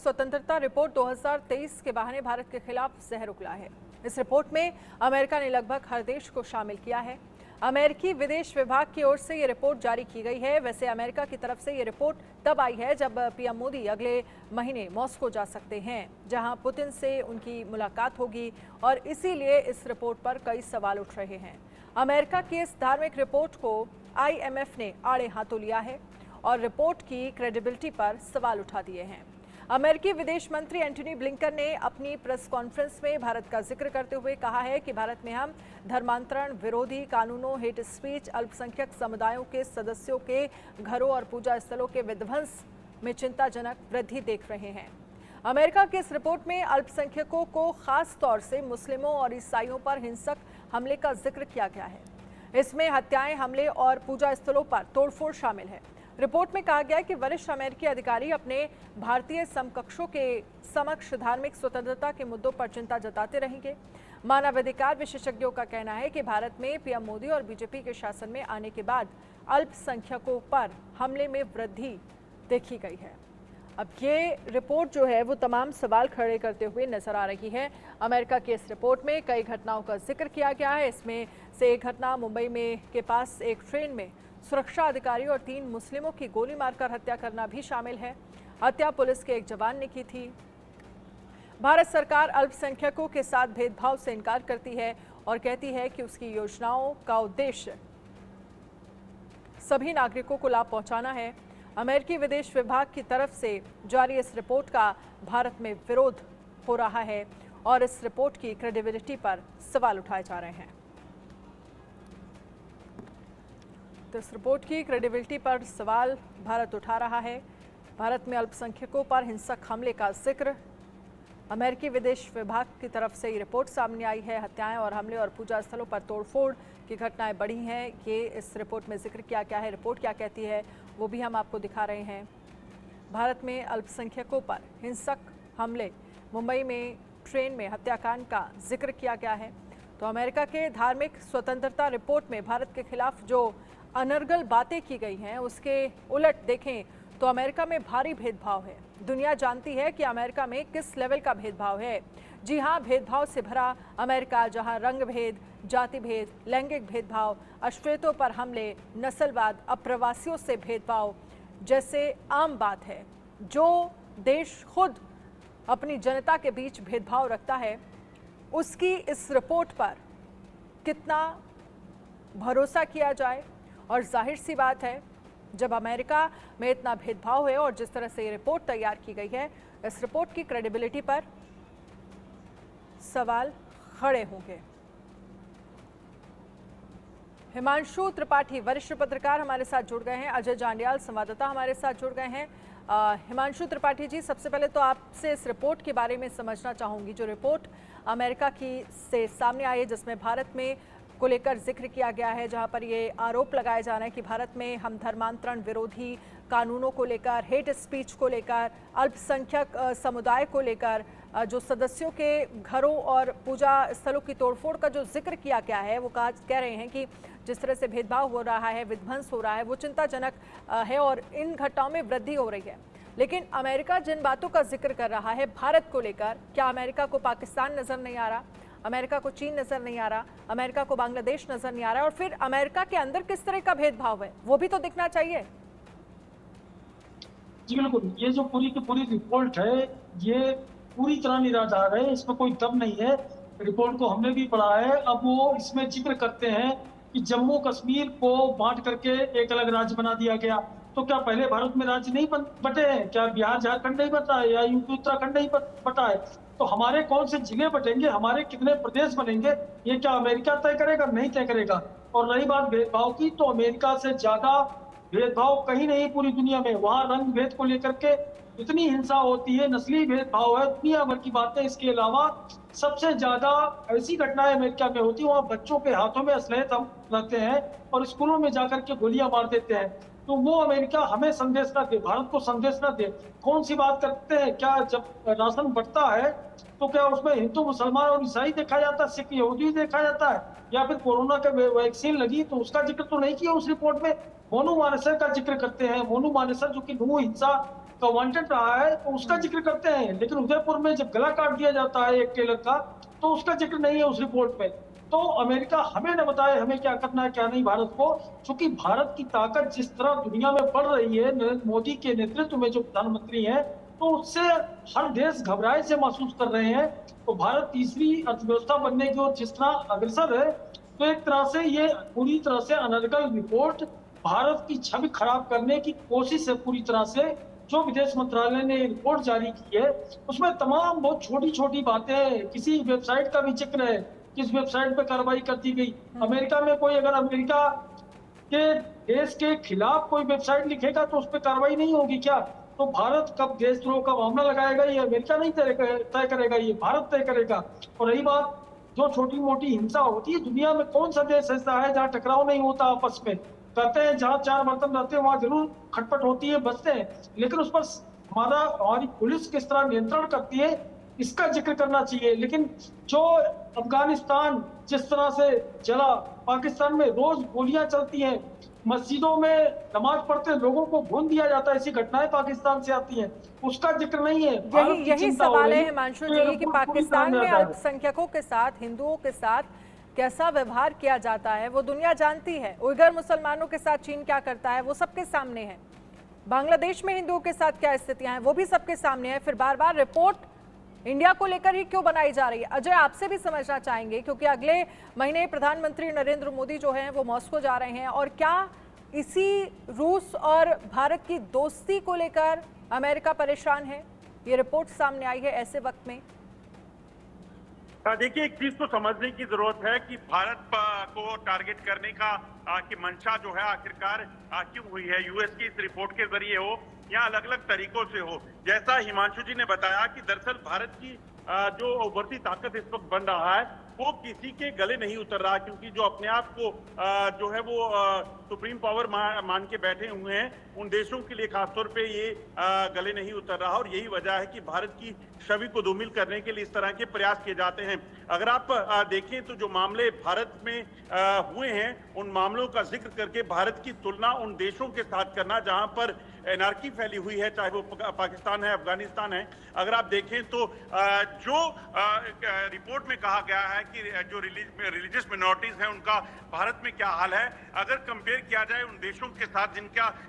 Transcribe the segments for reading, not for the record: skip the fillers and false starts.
स्वतंत्रता रिपोर्ट 2023 के बहाने भारत के खिलाफ जहर उगला है। इस रिपोर्ट में अमेरिका ने लगभग हर देश को शामिल किया है। अमेरिकी विदेश विभाग की ओर से ये रिपोर्ट जारी की गई है। वैसे अमेरिका की तरफ से ये रिपोर्ट तब आई है जब पीएम मोदी अगले महीने मॉस्को जा सकते हैं, जहां पुतिन से उनकी मुलाकात होगी और इसीलिए इस रिपोर्ट पर कई सवाल उठ रहे हैं। अमेरिका की इस धार्मिक रिपोर्ट को IMF ने आड़े हाथों लिया है और रिपोर्ट की क्रेडिबिलिटी पर सवाल उठा दिए हैं। अमेरिकी विदेश मंत्री एंटनी ब्लिंकन ने अपनी प्रेस कॉन्फ्रेंस में भारत का जिक्र करते हुए कहा है कि भारत में हम धर्मांतरण विरोधी कानूनों, हेट स्पीच, अल्पसंख्यक समुदायों के सदस्यों के घरों और पूजा स्थलों के विध्वंस में चिंताजनक वृद्धि देख रहे हैं। अमेरिका की इस रिपोर्ट में अल्पसंख्यकों को खास तौर से मुस्लिमों और ईसाइयों पर हिंसक हमले का जिक्र किया गया है। इसमें हत्याएं, हमले और पूजा स्थलों पर तोड़फोड़ शामिल है। रिपोर्ट में कहा गया है कि वरिष्ठ अमेरिकी अधिकारी अपने भारतीय समकक्षों के समक्ष धार्मिक स्वतंत्रता के मुद्दों पर चिंता जताते रहेंगे। मानवाधिकार विशेषज्ञों का कहना है कि भारत में पीएम मोदी और बीजेपी के शासन में आने के बाद अल्पसंख्यकों पर हमले में वृद्धि देखी गई है। अब ये रिपोर्ट जो है वो तमाम सवाल खड़े करते हुए नजर आ रही है। अमेरिका की इस रिपोर्ट में कई घटनाओं का जिक्र किया गया है। इसमें से एक घटना मुंबई में के पास एक ट्रेन में सुरक्षा अधिकारी और 3 मुस्लिमों की गोली मारकर हत्या करना भी शामिल है। हत्या पुलिस के एक जवान ने की थी। भारत सरकार अल्पसंख्यकों के साथ भेदभाव से इनकार करती है और कहती है कि उसकी योजनाओं का उद्देश्य सभी नागरिकों को लाभ पहुंचाना है। अमेरिकी विदेश विभाग की तरफ से जारी इस रिपोर्ट का भारत में विरोध हो रहा है और इस रिपोर्ट की क्रेडिबिलिटी पर सवाल उठाए जा रहे हैं। तो इस रिपोर्ट की क्रेडिबिलिटी पर सवाल भारत उठा रहा है। भारत में अल्पसंख्यकों पर हिंसक हमले का जिक्र अमेरिकी विदेश विभाग की तरफ से ये रिपोर्ट सामने आई है। हत्याएं और हमले और पूजा स्थलों पर तोड़फोड़ की घटनाएं बढ़ी हैं, ये इस रिपोर्ट में जिक्र किया गया है। रिपोर्ट क्या कहती है वो भी हम आपको दिखा रहे हैं। भारत में अल्पसंख्यकों पर हिंसक हमले, मुंबई में ट्रेन में हत्याकांड का जिक्र किया गया है। तो अमेरिका के धार्मिक स्वतंत्रता रिपोर्ट में भारत के खिलाफ जो अनर्गल बातें की गई हैं, उसके उलट देखें तो अमेरिका में भारी भेदभाव है। दुनिया जानती है कि अमेरिका में किस लेवल का भेदभाव है। जी हां, भेदभाव से भरा अमेरिका, जहां रंग भेद, जाति भेद, लैंगिक भेदभाव, अश्वेतों पर हमले, नस्लवाद, अप्रवासियों से भेदभाव जैसे आम बात है। जो देश खुद अपनी जनता के बीच भेदभाव रखता है, उसकी इस रिपोर्ट पर कितना भरोसा किया जाए। और जाहिर सी बात है, जब अमेरिका में इतना भेदभाव है और जिस तरह से ये रिपोर्ट तैयार की गई है, इस रिपोर्ट की क्रेडिबिलिटी पर सवाल खड़े होंगे। हिमांशु त्रिपाठी वरिष्ठ पत्रकार हमारे साथ जुड़ गए हैं। अजय जांडियाल संवाददाता हमारे साथ जुड़ गए हैं। हिमांशु त्रिपाठी जी, सबसे पहले तो आपसे इस रिपोर्ट के बारे में समझना चाहूंगी। जो रिपोर्ट अमेरिका की से सामने आई है, जिसमें भारत में को लेकर जिक्र किया गया है, जहां पर ये आरोप लगाया जा रहा है कि भारत में हम धर्मांतरण विरोधी कानूनों को लेकर, हेट स्पीच को लेकर, अल्पसंख्यक समुदाय को लेकर, जो सदस्यों के घरों और पूजा स्थलों की तोड़फोड़ का जो जिक्र किया गया है, वो कह रहे हैं कि जिस तरह से भेदभाव हो रहा है, विध्वंस हो रहा है, वो चिंताजनक है और इन घटनाओं में वृद्धि हो रही है। लेकिन अमेरिका जिन बातों का जिक्र कर रहा है भारत को लेकर, क्या अमेरिका को पाकिस्तान नजर नहीं आ रहा, अमेरिका को चीन नजर नहीं आ रहा, अमेरिका को बांग्लादेश नजर नहीं आ रहा, और फिर अमेरिका के अंदर किस तरह का भेदभाव है वो भी तो दिखना चाहिए। जी बिल्कुल, ये जो पूरी की पूरी रिपोर्ट है, ये पूरी तरह निराधार है, इसमें कोई दम नहीं है। रिपोर्ट को हमने भी पढ़ा है। अब वो इसमें जिक्र करते हैं कि जम्मू कश्मीर को बांट करके एक अलग राज्य बना दिया गया। तो क्या पहले भारत में राज्य नहीं बटे हैं? क्या बिहार झारखंड नहीं बटा है या यूपी उत्तराखंड नहीं बटा है? तो हमारे कौन से जिले बटेंगे, हमारे कितने प्रदेश बनेंगे, ये क्या अमेरिका तय करेगा? नहीं तय करेगा। और रही बात भेदभाव की, तो अमेरिका से ज्यादा भेदभाव कहीं नहीं पूरी दुनिया में। वहां रंग भेद को लेकर के इतनी हिंसा होती है, नस्ली भेदभाव है, दुनिया भर की बातें। इसके अलावा सबसे ज्यादा ऐसी घटनाएं अमेरिका में होती है, वहाँ बच्चों के हाथों में असलहे रहते हैं और स्कूलों में जाकर के गोलियां मार देते हैं। तो वो अमेरिका हमें संदेश ना दे, भारत को संदेश ना दे। कौन सी बात करते हैं? क्या जब राशन बंटता है तो क्या उसमें हिंदू, मुसलमान और ईसाई देखा जाता है, सिख यहूदी देखा जाता है? या फिर कोरोना का वैक्सीन लगी तो उसका जिक्र तो नहीं किया उस रिपोर्ट में। मोनू मानेसर का जिक्र करते हैं। मोनू मानेसर जो कि नू हिंसा का वांटेड रहा है तो उसका जिक्र करते हैं, लेकिन उदयपुर में जब गला काट दिया जाता है एक टेलर का तो उसका जिक्र नहीं है उस रिपोर्ट में। तो अमेरिका हमें न बताए हमें क्या करना है क्या नहीं भारत को, क्योंकि भारत की ताकत जिस तरह दुनिया में बढ़ रही है नरेंद्र मोदी के नेतृत्व में जो प्रधानमंत्री हैं, तो उससे हर देश घबराए से महसूस कर रहे हैं। तो भारत तीसरी अर्थव्यवस्था बनने की ओर जिस तरह अग्रसर है, तो एक तरह से ये पूरी तरह से अनर्गल रिपोर्ट भारत की छवि खराब करने की कोशिश है पूरी तरह से। जो विदेश मंत्रालय ने रिपोर्ट जारी की है उसमें तमाम बहुत छोटी छोटी बातें, किसी वेबसाइट का भी जिक्र है, किस वेबसाइट पे कार्रवाई कर दी गई। अमेरिका में कोई अगर अमेरिका के देश के खिलाफ कोई वेबसाइट लिखेगा तो उस पर कार्रवाई नहीं होगी क्या? तो भारत कब देशद्रोह का मामला लगाएगा ये अमेरिका नहीं तय करेगा, ये भारत तय करेगा। और रही बात जो छोटी मोटी हिंसा होती है, दुनिया में कौन सा देश ऐसा है जहाँ टकराव नहीं होता आपस में? कहते हैं जहाँ चार बर्तन रहते हैं वहां जरूर खटपट होती है, बचते हैं, लेकिन उस पर हमारी पुलिस किस तरह नियंत्रण करती है इसका जिक्र करना चाहिए। लेकिन जो अफगानिस्तान जिस तरह से जला, पाकिस्तान में रोज गोलियां चलती हैं, मस्जिदों में नमाज पढ़ते लोगों को भून दिया जाता है, ऐसी घटनाएं पाकिस्तान से आती हैं, उसका जिक्र नहीं है। भारत की यही चिंता हो सवाल रही है हिमांशु जी कि पूरी पाकिस्तान तरह में रहता है। अल्पसंख्यकों के साथ, हिंदुओं के साथ कैसा व्यवहार किया जाता है वो दुनिया जानती है। उइगर मुसलमानों के साथ चीन क्या करता है वो सबके सामने है। बांग्लादेश में हिंदुओं के साथ क्या स्थितियां हैं वो भी सबके सामने है। फिर बार बार रिपोर्ट इंडिया को लेकर ही क्यों बनाई जा रही है? अजय, आपसे भी समझना चाहेंगे क्योंकि अगले महीने प्रधानमंत्री नरेंद्र मोदी जो हैं वो मॉस्को जा रहे हैं, और क्या इसी रूस और भारत की दोस्ती को लेकर अमेरिका परेशान है? ये रिपोर्ट सामने आई है ऐसे वक्त में। देखिए, एक चीज तो समझने की जरूरत है कि भारत को टारगेट करने का की मंशा जो है आखिरकार क्यों हुई है। यूएस की इस रिपोर्ट के जरिए हो या अलग अलग तरीकों से हो। जैसा हिमांशु जी ने बताया कि दरअसल भारत की जो उभरती ताकत इस वक्त बन रहा है वो किसी के गले नहीं उतर रहा, क्योंकि जो अपने आप को जो है वो सुप्रीम पावर मान के बैठे हुए हैं उन देशों के लिए खासतौर पे ये गले नहीं उतर रहा। और यही वजह है कि भारत की छवि को धूमिल करने के लिए इस तरह के प्रयास किए जाते हैं। अगर आप देखें तो जो मामले भारत में हुए हैं उन मामलों का जिक्र करके भारत की तुलना उन देशों के साथ करना जहां पर एनार्की फैली हुई है, चाहे वो पाकिस्तान है, अफगानिस्तान है। अगर आप देखें तो जो रिपोर्ट में कहा गया है कि जो रिलीजियस मिनॉरिटीज हैं उनका भारत में क्या हाल है, अगर कंपेयर किया जाए उन देशों के साथ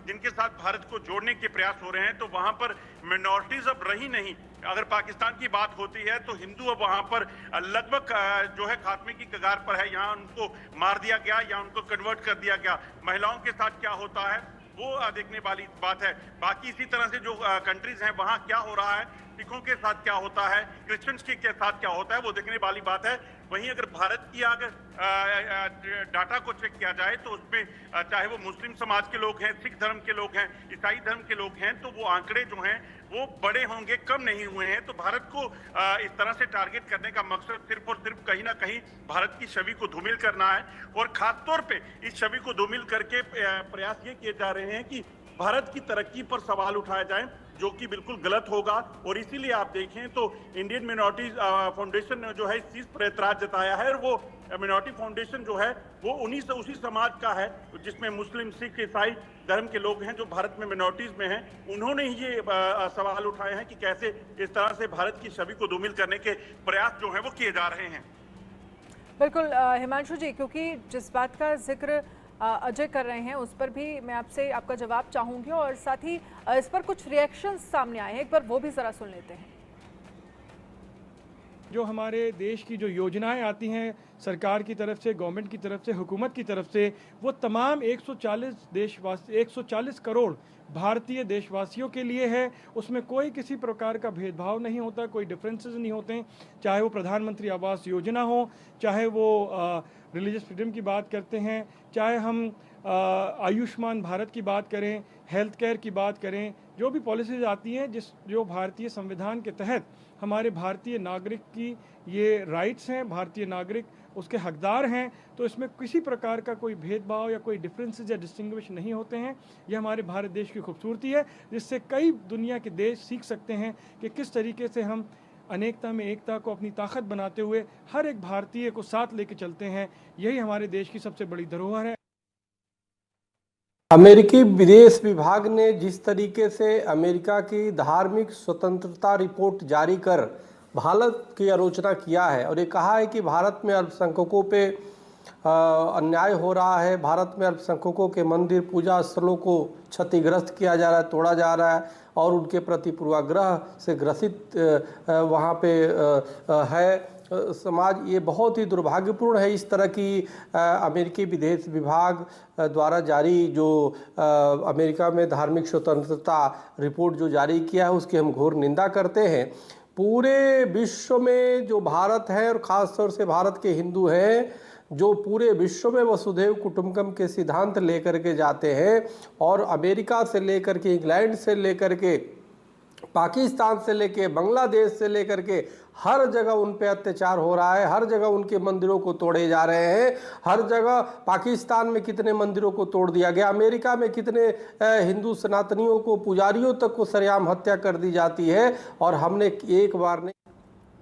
जिनके साथ भारत को जोड़ने के प्रयास हो रहे हैं, तो वहां पर मिनॉरिटीज अब रही नहीं। अगर पाकिस्तान की बात होती है तो हिंदू अब वहां पर लगभग जो है खात्मे की कगार पर है। यहाँ उनको मार दिया गया या उनको कन्वर्ट कर दिया गया। महिलाओं के साथ क्या होता है वो देखने वाली बात है। बाकी इसी तरह से जो कंट्रीज हैं वहां क्या हो रहा है, सिखों के साथ क्या होता है, क्रिश्चियंस के साथ क्या होता है, वो देखने वाली बात है। वहीं अगर भारत की अगर डाटा को चेक किया जाए तो उसमें चाहे वो मुस्लिम समाज के लोग हैं, सिख धर्म के लोग हैं, ईसाई धर्म के लोग हैं, तो वो आंकड़े जो हैं वो बड़े होंगे, कम नहीं हुए हैं। तो भारत को इस तरह से टारगेट करने का मकसद सिर्फ और सिर्फ कहीं ना कहीं भारत की छवि को धूमिल करना है। और खासतौर पे इस छवि को धूमिल करके प्रयास ये किए जा रहे हैं कि भारत की तरक्की पर सवाल उठाए जाएं, जो कि बिल्कुल गलत होगा। और इसीलिए आप देखें तो इंडियन मिनॉरिटीज फाउंडेशन जो है इस चीज पर एतराज जताया है। और वो मिनॉरिटी फाउंडेशन जो है वो उसी समाज का है जिसमें मुस्लिम, सिख, ईसाई धर्म के लोग हैं जो भारत में मिनॉरिटीज में हैं। उन्होंने ही ये सवाल उठाए हैं कि कैसे इस तरह से भारत की छवि को धूमिल करने के प्रयास जो हैं वो किए जा रहे हैं। बिल्कुल हिमांशु जी, क्योंकि जिस बात का जिक्र अजय कर रहे हैं उस पर भी मैं आपसे आपका जवाब चाहूंगी, और साथ ही इस पर कुछ रिएक्शंस सामने आए हैं, एक बार वो भी जरा सुन लेते हैं। जो हमारे देश की जो योजनाएं आती हैं सरकार की तरफ से, गवर्नमेंट की तरफ से, हुकूमत की तरफ से, वो तमाम 140 करोड़ भारतीय देशवासियों के लिए है। उसमें कोई किसी प्रकार का भेदभाव नहीं होता, कोई डिफरेंसेस नहीं होते हैं। चाहे वो प्रधानमंत्री आवास योजना हो, चाहे वो रिलीजियस फ्रीडम की बात करते हैं, चाहे हम आयुष्मान भारत की बात करें, हेल्थ केयर की बात करें, जो भी पॉलिसीज आती हैं जो भारतीय संविधान के तहत हमारे भारतीय नागरिक की ये राइट्स हैं, भारतीय नागरिक उसके हकदार हैं, तो इसमें किसी प्रकार का कोई भेदभाव या कोई डिफरेंसेस या डिस्टिंग्विश नहीं होते हैं। ये हमारे भारत देश की खूबसूरती है, जिससे कई दुनिया के देश सीख सकते हैं कि किस तरीके से हम अनेकता में एकता को अपनी ताकत बनाते हुए हर एक भारतीय को साथ लेके चलते हैं। यही हमारे देश की सबसे बड़ी धरोहर है। अमेरिकी विदेश विभाग ने जिस तरीके से अमेरिका की धार्मिक स्वतंत्रता रिपोर्ट जारी कर भारत की आलोचना किया है और ये कहा है कि भारत में अल्पसंख्यकों पे अन्याय हो रहा है, भारत में अल्पसंख्यकों के मंदिर पूजा स्थलों को क्षतिग्रस्त किया जा रहा है, तोड़ा जा रहा है और उनके प्रति पूर्वाग्रह से ग्रसित वहाँ पे है समाज, ये बहुत ही दुर्भाग्यपूर्ण है। इस तरह की अमेरिकी विदेश विभाग द्वारा जारी जो अमेरिका में धार्मिक स्वतंत्रता रिपोर्ट जो जारी किया है उसकी हम घोर निंदा करते हैं। पूरे विश्व में जो भारत है और ख़ास तौर से भारत के हिंदू हैं जो पूरे विश्व में वसुधैव कुटुंबकम के सिद्धांत लेकर के जाते हैं और अमेरिका से लेकर के इंग्लैंड से लेकर के पाकिस्तान से लेके बांग्लादेश से लेकर के हर जगह उन पे अत्याचार हो रहा है, हर जगह उनके मंदिरों को तोड़े जा रहे हैं, हर जगह पाकिस्तान में कितने मंदिरों को तोड़ दिया गया, अमेरिका में कितने हिंदू सनातनियों को पुजारियों तक को सरेआम हत्या कर दी जाती है और हमने एक बार नहीं